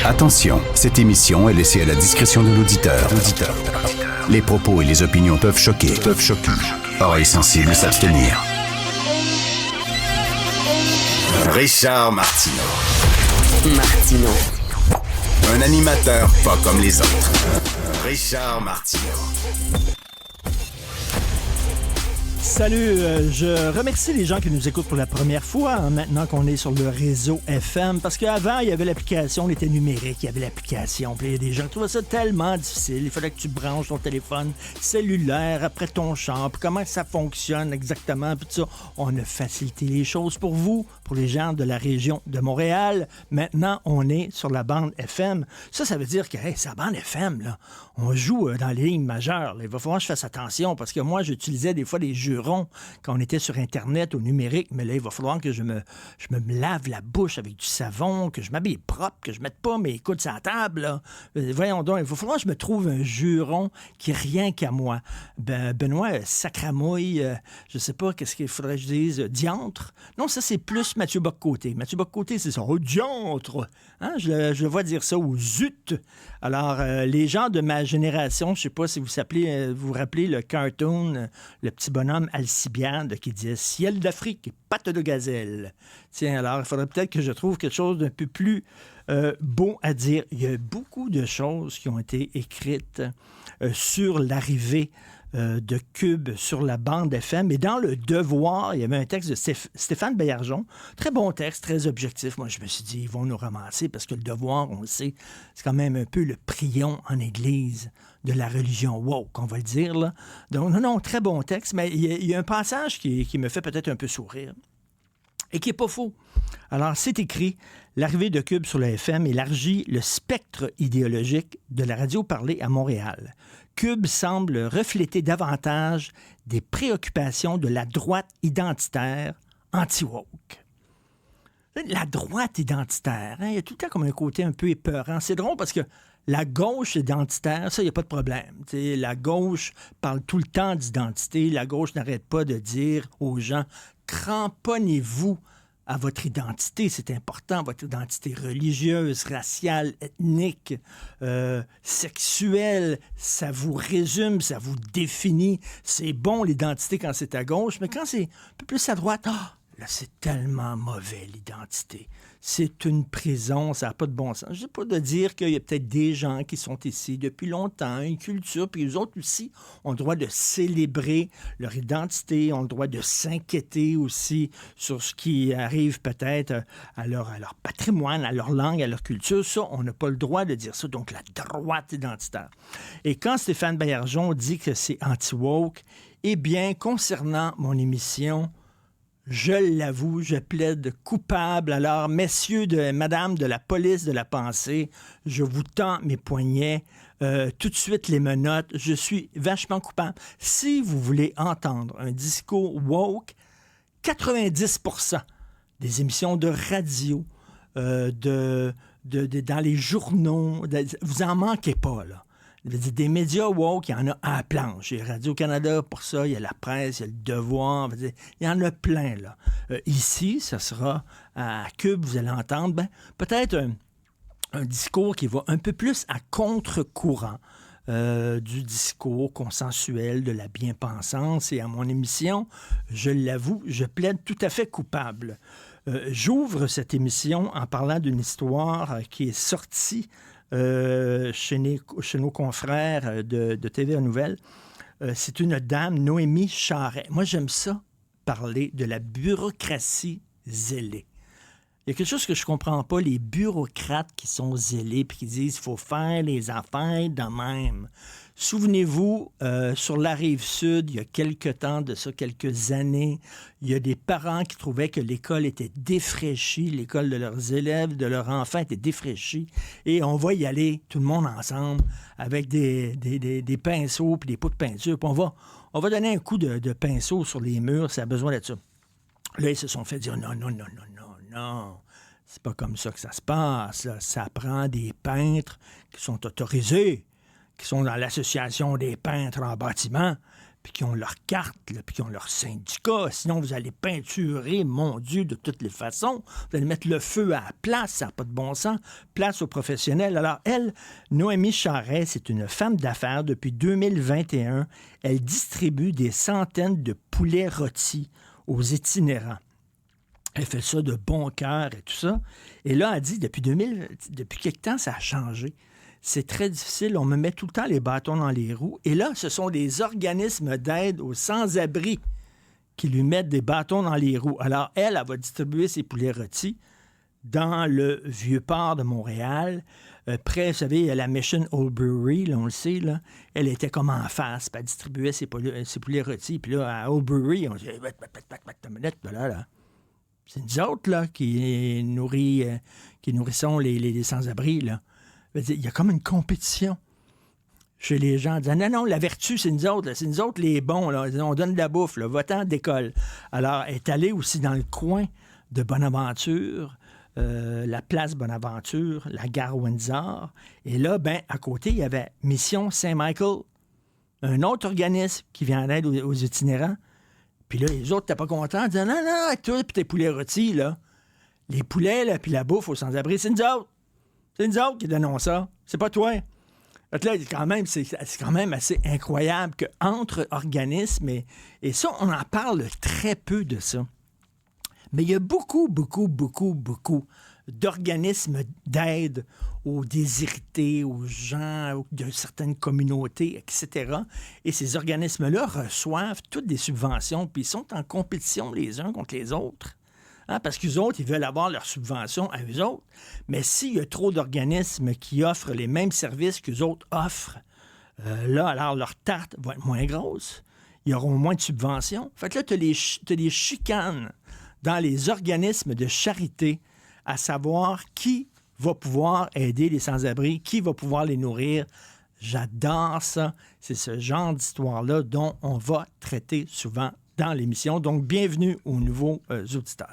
Attention, cette émission est laissée à la discrétion de l'auditeur. Les propos et les opinions peuvent choquer. Oreilles sensibles s'abstenir. Richard Martineau. Un animateur pas comme les autres. Richard Martineau. Salut, je remercie les gens qui nous écoutent pour la première fois, maintenant qu'on est sur le réseau FM, parce qu'avant, il y avait l'application, on était numérique, il y avait l'application, puis il y a des gens qui trouvaient ça tellement difficile, il fallait que tu branches ton téléphone cellulaire après ton char, puis comment ça fonctionne exactement, puis tout ça. On a facilité les choses pour vous, pour les gens de la région de Montréal. Maintenant, on est sur la bande FM. Ça veut dire que, c'est la bande FM, là. On joue dans les lignes majeures, là. Il va falloir que je fasse attention, parce que moi, j'utilisais des fois des jurons quand on était sur Internet, au numérique, mais là, il va falloir que je me lave la bouche avec du savon, que je m'habille propre, que je mette pas mes coudes sur la table, là. Voyons donc, il va falloir que je me trouve un juron qui est rien qu'à moi. Benoît Sacramouille, je sais pas, qu'est-ce qu'il faudrait que je dise, diantre? Non, ça, c'est plus Mathieu Bock-Côté. Mathieu Bock-Côté, c'est ça, diantre! Hein? Je le vois dire ça, ou zut! Alors, les gens de ma génération, je sais pas si vous vous rappelez le cartoon, le petit bonhomme Alcibiade qui disait « Ciel d'Afrique, patte de gazelle ». Tiens, alors, il faudrait peut-être que je trouve quelque chose d'un peu plus beau à dire. Il y a beaucoup de choses qui ont été écrites sur l'arrivée de Cube sur la bande FM. Et dans Le Devoir, il y avait un texte de Stéphane Baillargeon. Très bon texte, très objectif. Moi, je me suis dit, ils vont nous ramasser parce que Le Devoir, on le sait, c'est quand même un peu le prion en Église de la religion woke, on va le dire, là. Donc, non, très bon texte, mais il y a un passage qui me fait peut-être un peu sourire et qui n'est pas faux. Alors, c'est écrit, l'arrivée de Cube sur la FM élargit le spectre idéologique de la radio parlée à Montréal. Cube semble refléter davantage des préoccupations de la droite identitaire anti-woke. La droite identitaire, hein, il y a tout le temps comme un côté un peu épeurant. C'est drôle parce que la gauche identitaire, ça, il n'y a pas de problème. T'sais, la gauche parle tout le temps d'identité. La gauche n'arrête pas de dire aux gens, cramponnez-vous à votre identité, c'est important, votre identité religieuse, raciale, ethnique, sexuelle, ça vous résume, ça vous définit. C'est bon l'identité quand c'est à gauche, mais quand c'est un peu plus à droite, là, c'est tellement mauvais, l'identité. C'est une prison, ça n'a pas de bon sens. Je ne sais pas de dire qu'il y a peut-être des gens qui sont ici depuis longtemps, une culture, puis les autres aussi ont le droit de célébrer leur identité, ont le droit de s'inquiéter aussi sur ce qui arrive peut-être à leur patrimoine, à leur langue, à leur culture. Ça, on n'a pas le droit de dire ça. Donc, la droite identitaire. Et quand Stéphane Baillargeon dit que c'est anti-woke, eh bien, concernant mon émission, je l'avoue, je plaide coupable. Alors, messieurs et madame de la police de la pensée, je vous tends mes poignets, tout de suite les menottes. Je suis vachement coupable. Si vous voulez entendre un discours woke, 90% des émissions de radio, dans les journaux, vous en manquez pas, là. Des médias woke, il y en a à la planche. Il y a Radio-Canada pour ça, il y a la presse, il y a le Devoir. Il y en a plein, là. Ici, ça sera à Cube, vous allez entendre, peut-être un discours qui va un peu plus à contre-courant du discours consensuel, de la bien-pensance. Et à mon émission, je l'avoue, je plaide tout à fait coupable. J'ouvre cette émission en parlant d'une histoire qui est sortie chez nos confrères de TVA Nouvelles. C'est une dame, Noémie Charret. Moi, j'aime ça, parler de la bureaucratie zélée. Il y a quelque chose que je comprends pas, les bureaucrates qui sont zélés puis qui disent qu'il faut faire les affaires de même. Souvenez-vous, sur la Rive-Sud, il y a quelques temps de ça, quelques années, il y a des parents qui trouvaient que l'école était défraîchie, l'école de leurs élèves, de leurs enfants était défraîchie, et on va y aller, tout le monde ensemble, avec des pinceaux puis des pots de peinture, puis on va donner un coup de pinceau sur les murs, ça a besoin de ça. Là, ils se sont fait dire non, c'est pas comme ça que ça se passe, là. Ça prend des peintres qui sont autorisés, qui sont dans l'association des peintres en bâtiment, puis qui ont leur carte, là, puis qui ont leur syndicat. Sinon, vous allez peinturer, mon Dieu, de toutes les façons. Vous allez mettre le feu à la place, ça n'a pas de bon sens. Place aux professionnels. Alors, elle, Noémie Charret, c'est une femme d'affaires depuis 2021. Elle distribue des centaines de poulets rôtis aux itinérants. Elle fait ça de bon cœur et tout ça. Et là, elle dit, depuis quelque temps, ça a changé. C'est très difficile. On me met tout le temps les bâtons dans les roues. Et là, ce sont des organismes d'aide aux sans-abri qui lui mettent des bâtons dans les roues. Alors, elle va distribuer ses poulets rôtis dans le Vieux-Port de Montréal. Près, vous savez, il y a la Mission Old Brewery, là, on le sait, là. Elle était comme en face, puis elle distribuait ses poulets rôtis. Puis là, à Old Brewery, on dit, là. C'est nous autres, là, qui nourrissons les sans-abri, là. Il y a comme une compétition chez les gens. Disant, non, la vertu, c'est nous autres. Là. C'est nous autres les bons. Là. On donne de la bouffe. Là. Va-t'en d'école. Alors, elle est allée aussi dans le coin de Bonaventure, la place Bonaventure, la gare Windsor. Et là, à côté, il y avait Mission Saint-Michael, un autre organisme qui vient en aide aux itinérants. Puis là, les autres, t'es pas contents. Ils disaient, non, avec toi, puis tes poulets rôtis, là. Les poulets, là, puis la bouffe aux sans-abri, c'est nous autres. C'est nous autres qui donnons ça. C'est pas toi. Là, c'est quand même assez incroyable qu'entre organismes, et ça, on en parle très peu de ça. Mais il y a beaucoup d'organismes d'aide aux déshérités, aux gens de certaines communautés, etc. Et ces organismes-là reçoivent toutes des subventions, puis ils sont en compétition les uns contre les autres. Parce qu'eux autres, ils veulent avoir leur subvention à eux autres. Mais s'il y a trop d'organismes qui offrent les mêmes services qu'eux autres offrent, là, alors leur tarte va être moins grosse. Ils auront moins de subventions. Fait que là, tu as des chicanes dans les organismes de charité à savoir qui va pouvoir aider les sans-abri, qui va pouvoir les nourrir. J'adore ça. C'est ce genre d'histoire-là dont on va traiter souvent dans l'émission. Donc, bienvenue aux nouveaux auditeurs.